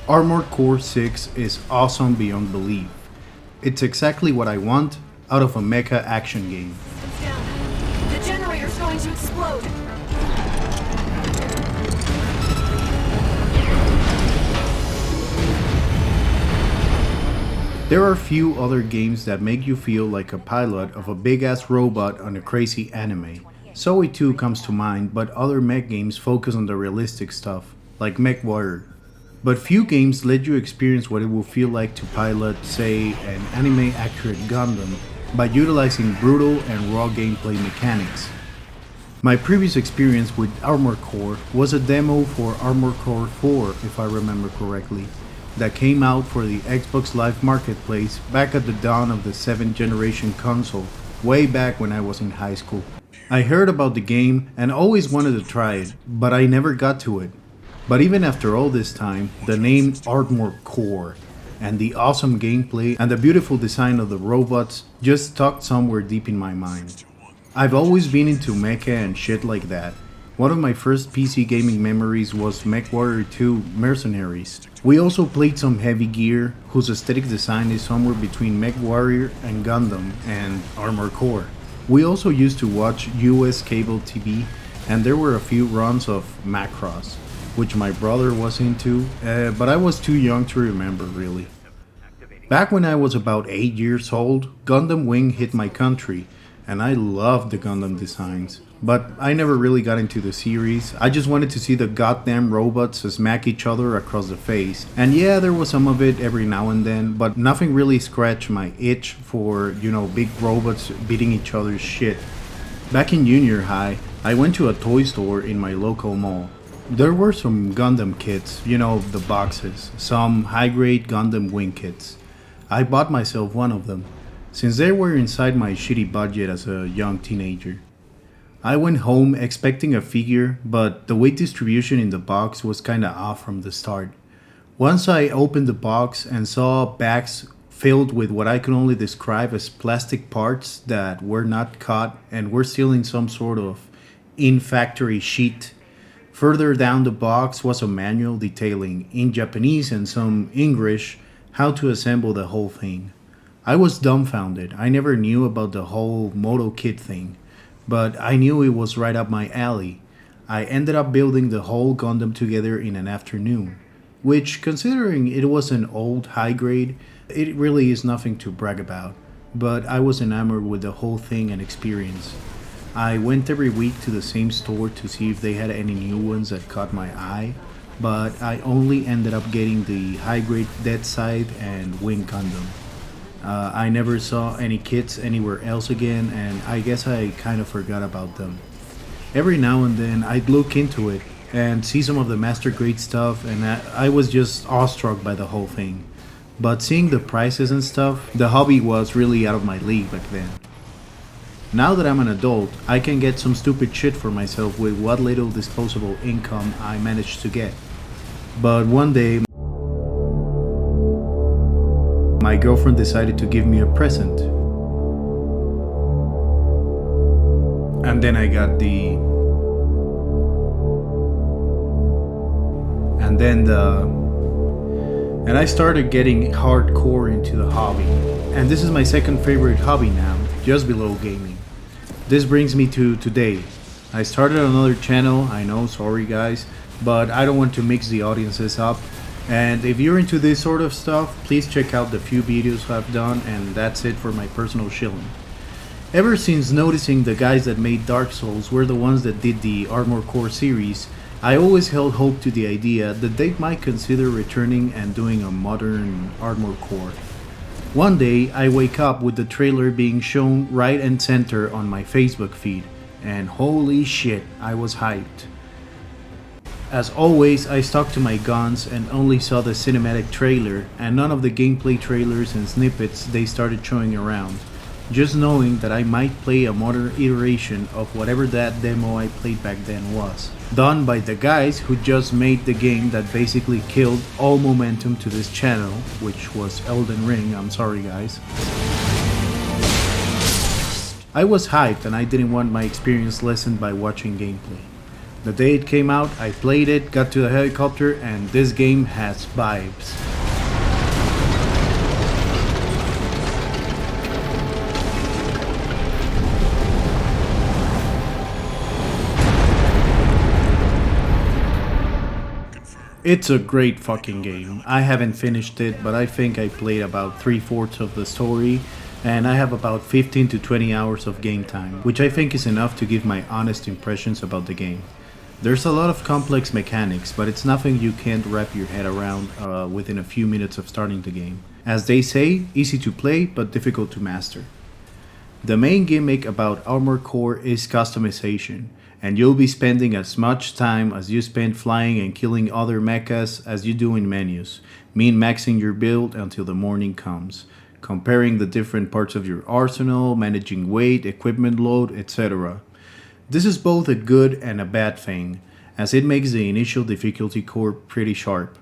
Armored Core 6 is awesome beyond belief. It's exactly what I want out of a mecha action game. Systems down. The generator's going to explode. There are few other games that make you feel like a pilot of a big ass robot on a crazy anime. Zoe 2 comes to mind, but other mech games focus on the realistic stuff, like MechWarrior. But few games let you experience what it will feel like to pilot, say, an anime accurate Gundam by utilizing brutal and raw gameplay mechanics. My previous experience with Armored Core was a demo for Armored Core 4, if I remember correctly, that came out for the Xbox Live Marketplace back at the dawn of the 7th generation console, way back when I was in high school. I heard about the game and always wanted to try it, but I never got to it. But even after all this time, the name Armored Core and the awesome gameplay and the beautiful design of the robots just stuck somewhere deep in my mind. I've always been into mecha and shit like that. One of my first PC gaming memories was MechWarrior 2 Mercenaries. We also played some Heavy Gear, whose aesthetic design is somewhere between MechWarrior and Gundam and Armored Core. We also used to watch US cable TV, and there were a few runs of Macross, which my brother was into, but I was too young to remember really. Back when I was about 8 years old, Gundam Wing hit my country, and I loved the Gundam designs. But I never really got into the series. I just wanted to see the goddamn robots smack each other across the face. And yeah, there was some of it every now and then, but nothing really scratched my itch for, big robots beating each other's shit. Back in junior high, I went to a toy store in my local mall. There were some Gundam kits, the boxes, some high-grade Gundam Wing kits. I bought myself one of them, since they were inside my shitty budget as a young teenager. I went home expecting a figure, but the weight distribution in the box was kinda off from the start. Once I opened the box and saw bags filled with what I could only describe as plastic parts that were not cut and were still in some sort of in-factory sheet. Further down the box was a manual detailing, in Japanese and some English, how to assemble the whole thing. I was dumbfounded. I never knew about the whole Moto Kit thing, but I knew it was right up my alley. I ended up building the whole Gundam together in an afternoon, which, considering it was an old high grade, it really is nothing to brag about, but I was enamored with the whole thing and experience. I went every week to the same store to see if they had any new ones that caught my eye, but I only ended up getting the high grade Dead Side and Wing Gundam. I never saw any kits anywhere else again, and I guess I kind of forgot about them. Every now and then I'd look into it and see some of the master grade stuff, and I was just awestruck by the whole thing. But seeing the prices and stuff, the hobby was really out of my league back then. Now that I'm an adult, I can get some stupid shit for myself with what little disposable income I managed to get. But one day, my girlfriend decided to give me a present. And then I got the... And I started getting hardcore into the hobby. And this is my second favorite hobby now, just below gaming. This brings me to today. I started another channel, I know, sorry guys, but I don't want to mix the audiences up. And if you're into this sort of stuff, please check out the few videos I've done, and that's it for my personal shilling. Ever since noticing the guys that made Dark Souls were the ones that did the Armored Core series, I always held hope to the idea that they might consider returning and doing a modern Armored Core. One day, I wake up with the trailer being shown right and center on my Facebook feed, and holy shit, I was hyped. As always, I stuck to my guns and only saw the cinematic trailer and none of the gameplay trailers and snippets they started showing around, just knowing that I might play a modern iteration of whatever that demo I played back then was, done by the guys who just made the game that basically killed all momentum to this channel, which was Elden Ring. I'm sorry guys. I was hyped and I didn't want my experience lessened by watching gameplay. The day it came out, I played it, got to the helicopter, and this game has vibes. It's a great fucking game. I haven't finished it, but I think I played about 3/4 of the story, and I have about 15 to 20 hours of game time, which I think is enough to give my honest impressions about the game. There's a lot of complex mechanics, but it's nothing you can't wrap your head around within a few minutes of starting the game. As they say, easy to play, but difficult to master. The main gimmick about Armored Core is customization, and you'll be spending as much time as you spend flying and killing other mechas as you do in menus, min-maxing your build until the morning comes, comparing the different parts of your arsenal, managing weight, equipment load, etc. This is both a good and a bad thing, as it makes the initial difficulty curve pretty sharp,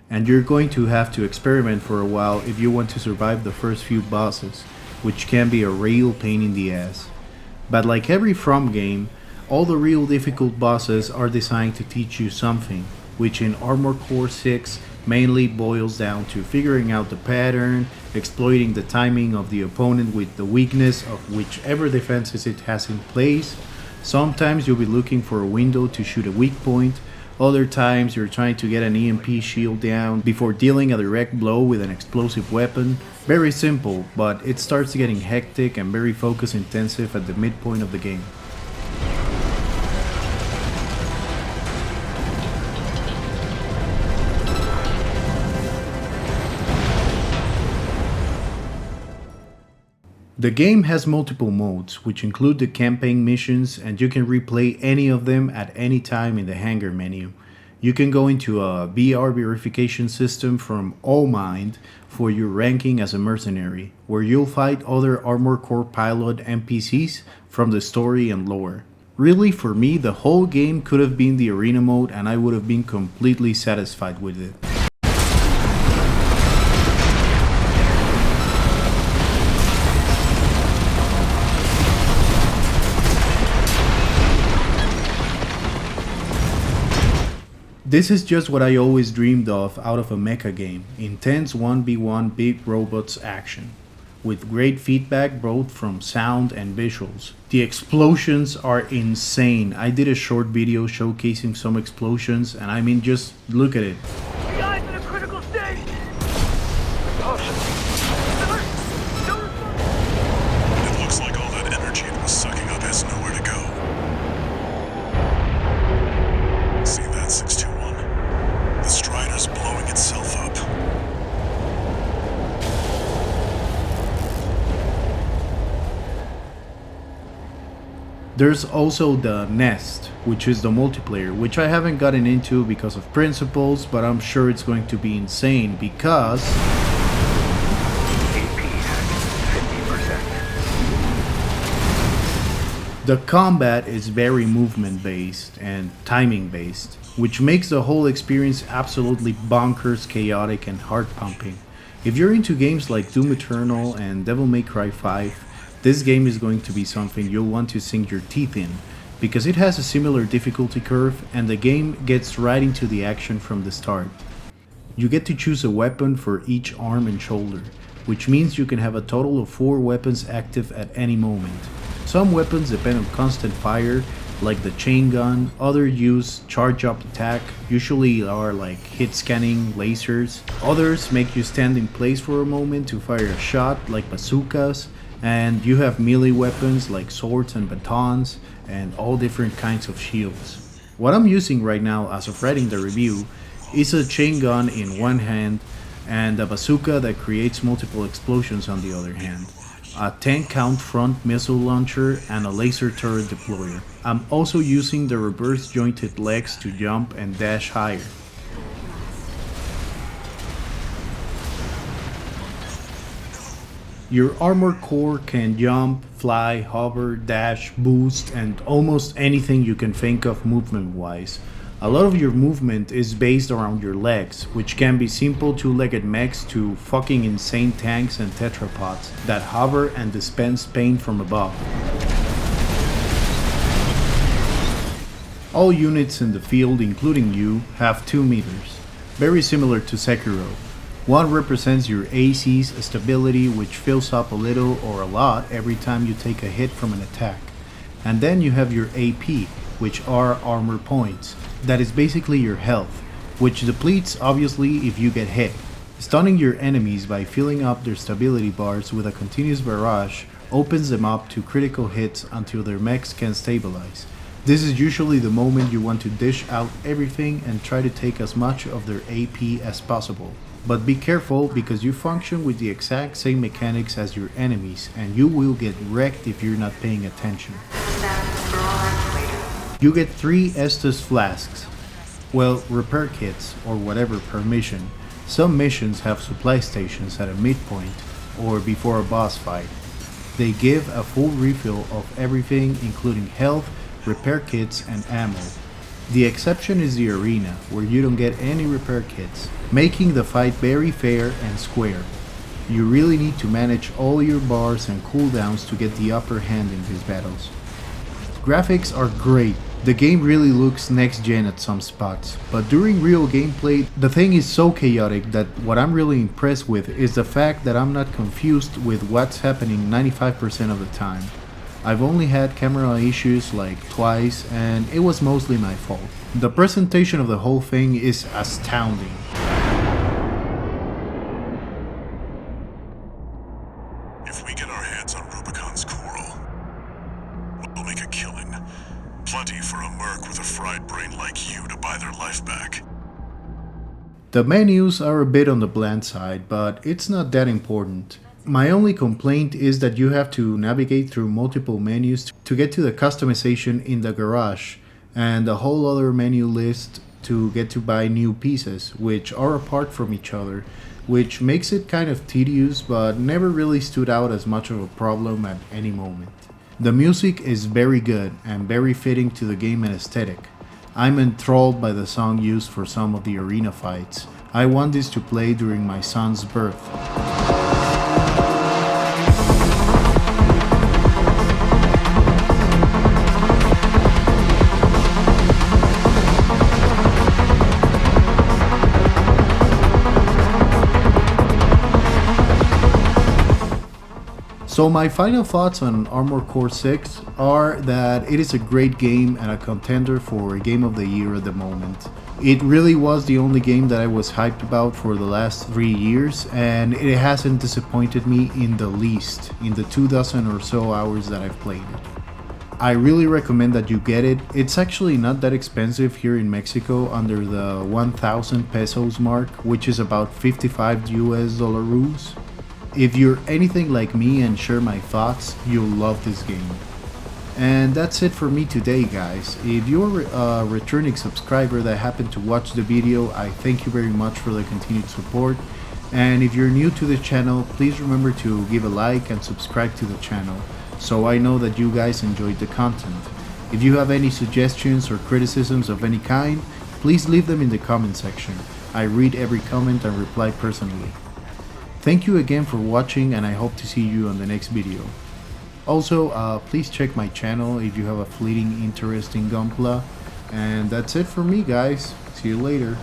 and you're going to have to experiment for a while if you want to survive the first few bosses, which can be a real pain in the ass. But like every From game, all the real difficult bosses are designed to teach you something, which in Armored Core 6 mainly boils down to figuring out the pattern, exploiting the timing of the opponent with the weakness of whichever defenses it has in place. Sometimes you'll be looking for a window to shoot a weak point, other times you're trying to get an EMP shield down before dealing a direct blow with an explosive weapon. Very simple, but it starts getting hectic and very focus intensive at the midpoint of the game. The game has multiple modes, which include the campaign missions, and you can replay any of them at any time in the hangar menu. You can go into a BR verification system from Allmind for your ranking as a mercenary, where you'll fight other Armored Core pilot NPCs from the story and lore. Really, for me, the whole game could have been the arena mode and I would have been completely satisfied with it. This is just what I always dreamed of out of a mecha game, intense 1v1 big robots action, with great feedback both from sound and visuals. The explosions are insane. I did a short video showcasing some explosions and I mean just look at it. The eye's in a critical state! It looks like all that energy it was sucking up has nowhere to go. See that, 621? The Strider's blowing itself up. There's also the Nest, which is the multiplayer, which I haven't gotten into because of principles, but I'm sure it's going to be insane because AP at 50%. the combat is very movement based and timing based, which makes the whole experience absolutely bonkers, chaotic, and heart pumping. If you're into games like Doom Eternal and Devil May Cry 5, this game is going to be something you'll want to sink your teeth in, because it has a similar difficulty curve and the game gets right into the action from the start. You get to choose a weapon for each arm and shoulder, which means you can have a total of 4 weapons active at any moment. Some weapons depend on constant fire, like the chain gun, others use charge up attack, usually are like hit scanning lasers. Others make you stand in place for a moment to fire a shot, like bazookas. And you have melee weapons like swords and batons and all different kinds of shields. What I'm using right now as of writing the review is a chain gun in one hand and a bazooka that creates multiple explosions on the other hand, a 10 count front missile launcher and a laser turret deployer. I'm also using the reverse jointed legs to jump and dash higher. Your Armored Core can jump, fly, hover, dash, boost, and almost anything you can think of movement-wise. A lot of your movement is based around your legs, which can be simple two-legged mechs to fucking insane tanks and tetrapods that hover and dispense pain from above. All units in the field, including you, have 2 meters, very similar to Sekiro. One represents your AC's stability, which fills up a little or a lot every time you take a hit from an attack. And then you have your AP, which are armor points. That is basically your health, which depletes obviously if you get hit. Stunning your enemies by filling up their stability bars with a continuous barrage opens them up to critical hits until their mechs can stabilize. This is usually the moment you want to dish out everything and try to take as much of their AP as possible. But be careful because you function with the exact same mechanics as your enemies and you will get wrecked if you're not paying attention. You get 3 Estus flasks, well, repair kits or whatever per mission. Some missions have supply stations at a midpoint or before a boss fight. They give a full refill of everything including health, repair kits and ammo. The exception is the arena, where you don't get any repair kits, making the fight very fair and square. You really need to manage all your bars and cooldowns to get the upper hand in these battles. Graphics are great. The game really looks next gen at some spots, but during real gameplay, the thing is so chaotic that what I'm really impressed with is the fact that I'm not confused with what's happening 95% of the time. I've only had camera issues like twice and it was mostly my fault. The presentation of the whole thing is astounding. If we get our hands on Rubicon's coral, we'll make a killing. Plenty for a merc with a fried brain like you to buy their life back. The menus are a bit on the bland side, but it's not that important. My only complaint is that you have to navigate through multiple menus to get to the customization in the garage, and a whole other menu list to get to buy new pieces, which are apart from each other, which makes it kind of tedious but never really stood out as much of a problem at any moment. The music is very good and very fitting to the game and aesthetic. I'm enthralled by the song used for some of the arena fights. I want this to play during my son's birth. So my final thoughts on Armored Core 6 are that it is a great game and a contender for Game of the Year at the moment. It really was the only game that I was hyped about for the last 3 years, and it hasn't disappointed me in the least in the 2,000 or so hours that I've played it. I really recommend that you get it. It's actually not that expensive here in Mexico, under the 1,000 pesos mark, which is about 55 US dollaroos. If you're anything like me and share my thoughts, you'll love this game. And that's it for me today, guys. If you're a returning subscriber that happened to watch the video, I thank you very much for the continued support. And if you're new to the channel, please remember to give a like and subscribe to the channel, so I know that you guys enjoyed the content. If you have any suggestions or criticisms of any kind, please leave them in the comment section. I read every comment and reply personally. Thank you again for watching, and I hope to see you on the next video. Also, please check my channel if you have a fleeting interest in Gunpla. And that's it for me, guys. See you later.